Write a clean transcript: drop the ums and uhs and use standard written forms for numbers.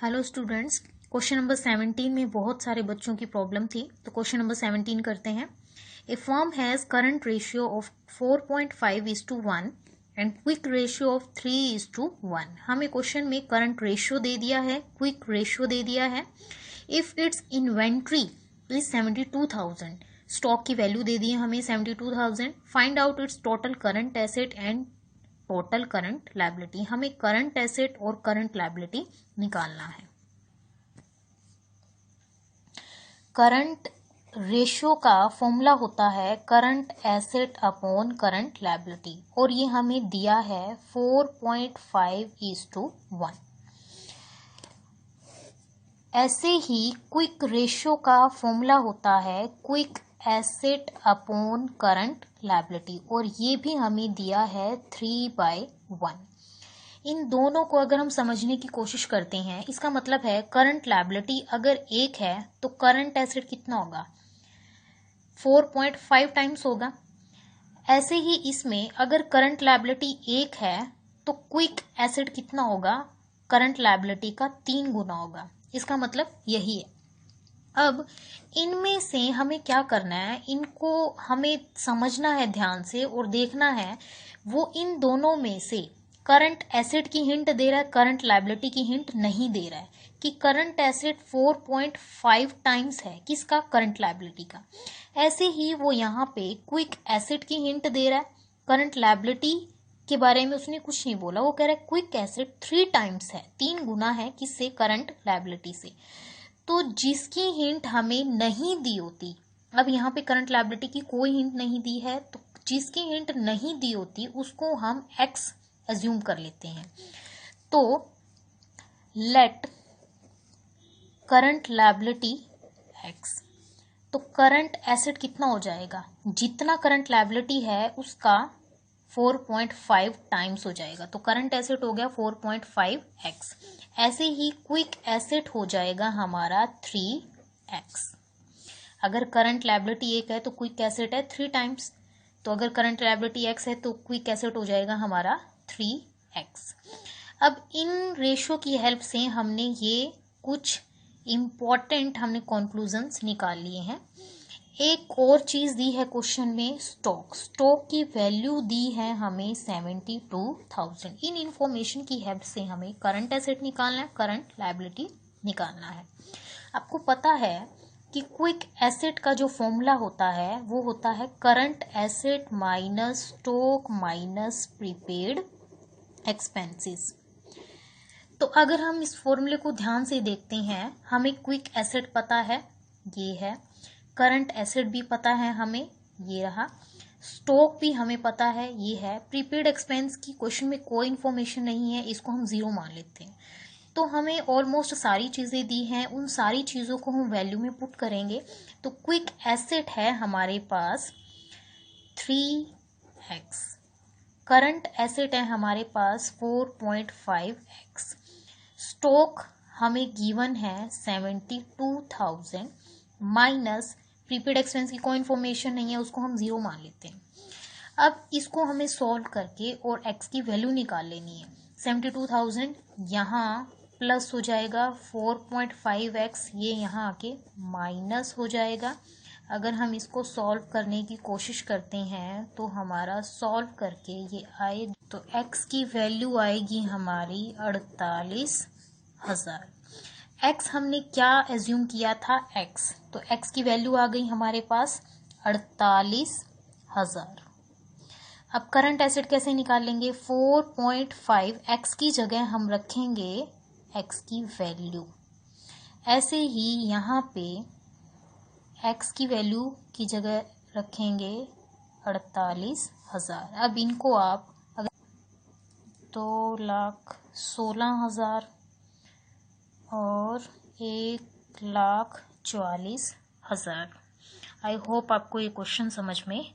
Hello students, question number 17 में बहुत सारे बच्चों की प्रॉब्लम थी। तो क्वेश्चन नंबर 17 करते हैं। A firm has current ratio of 4.5:1 and quick ratio of 3:1। हमें क्वेश्चन में करंट रेशियो दे दिया है, क्विक रेशियो दे दिया है। If it's inventory is 72,000, stock की वैल्यू दे दी है हमें 72,000। Find out it's total current asset and total current liability. हमें करंट एसेट और करंट लायबिलिटी निकालना है। करंट रेशियो का फॉर्मूला होता है current asset upon current liability, और ये हमें दिया है 4.5:1। ऐसे ही क्विक रेशियो का फॉर्मूला होता है quick asset upon current liability, और ये भी हमें दिया है 3/1। इन दोनों को अगर हम समझने की कोशिश करते हैं, इसका मतलब है करंट लायबिलिटी अगर 1 है तो करंट एसेट कितना होगा, 4.5 टाइम्स होगा। ऐसे ही इसमें अगर करंट लायबिलिटी 1 है तो क्विक एसेट कितना होगा, करंट लायबिलिटी का 3 गुना होगा। इसका मतलब यही है। अब इनमें से हमें क्या करना है, इनको हमें समझना है ध्यान से और देखना है वो इन दोनों में से करंट एसेट की हिंट दे रहा है, करंट लायबिलिटी की हिंट नहीं दे रहा है कि करंट एसेट 4.5 टाइम्स है किसका, करंट लायबिलिटी का। ऐसे ही वो यहाँ पे क्विक एसेट की हिंट दे रहा है, करंट लायबिलिटी के बारे में उसने कुछ नहीं बोला। वो कह रहा है क्विक एसेट 3 टाइम्स है, 3 गुना है किससे, करंट लायबिलिटी से। तो जिसकी हिंट हमें नहीं दी होती, अब यहाँ पे करंट लायबिलिटी की कोई हिंट नहीं दी है, तो जिसकी हिंट नहीं दी होती उसको हम एक्स एज्यूम कर लेते हैं। तो लेट करंट लायबिलिटी एक्स, तो करंट एसेट कितना हो जाएगा, जितना करंट लायबिलिटी है उसका 4.5 टाइम्स हो जाएगा। तो करंट एसेट हो गया 4.5x। ऐसे ही क्विक एसेट हो जाएगा हमारा 3x। अगर करंट लायबिलिटी 1 है तो क्विक एसेट है 3 टाइम्स। तो अगर करंट लायबिलिटी x है तो क्विक एसेट हो जाएगा हमारा 3x। अब इन रेशियो की हेल्प से हमने ये कुछ इम्पॉर्टेंट हमने कॉन्क्लूजन्स निकाल लिए हैं। एक और चीज दी है क्वेश्चन में, स्टॉक की वैल्यू दी है हमें 72,000। इन इंफॉर्मेशन की हेल्प से हमें करंट एसेट निकालना है, करंट लायबिलिटी निकालना है। आपको पता है कि क्विक एसेट का जो फॉर्मूला होता है वो होता है current asset minus stock minus prepaid expenses. तो अगर हम इस फॉर्मूले को ध्यान से देखते हैं, हमें क्विक एसेट पता है, ये है। करंट एसेट भी पता है हमें, ये रहा। स्टॉक भी हमें पता है, ये है। प्रीपेड एक्सपेंस की क्वेश्चन में कोई इन्फॉर्मेशन नहीं है, इसको हम 0 मान लेते हैं। तो हमें ऑलमोस्ट सारी चीज़ें दी हैं, उन सारी चीज़ों को हम वैल्यू में पुट करेंगे। तो क्विक एसेट है हमारे पास 3x, करंट एसेट है हमारे पास 4.5x, स्टॉक हमें गिवन है 72,000 माइनस प्रीपेड एक्सपेंस की कोई इन्फॉर्मेशन नहीं है, उसको हम 0 मान लेते हैं। अब इसको हमें सॉल्व करके और x की वैल्यू निकाल लेनी है। 72,000 यहाँ प्लस हो जाएगा 4.5x, ये यहाँ आके माइनस हो जाएगा। अगर हम इसको सॉल्व करने की कोशिश करते हैं तो हमारा सॉल्व करके ये आए, तो x की वैल्यू आएगी हमारी 48,000। x हमने क्या एज्यूम किया था, x, तो x की वैल्यू आ गई हमारे पास 48,000। अब करंट एसेट कैसे निकालेंगे, 4.5 x की जगह हम रखेंगे x की वैल्यू। ऐसे ही यहाँ पे x की वैल्यू की जगह रखेंगे 48,000। अब इनको आप अगर 2,16,000 और 1,44,000। आई होप आपको ये क्वेश्चन समझ में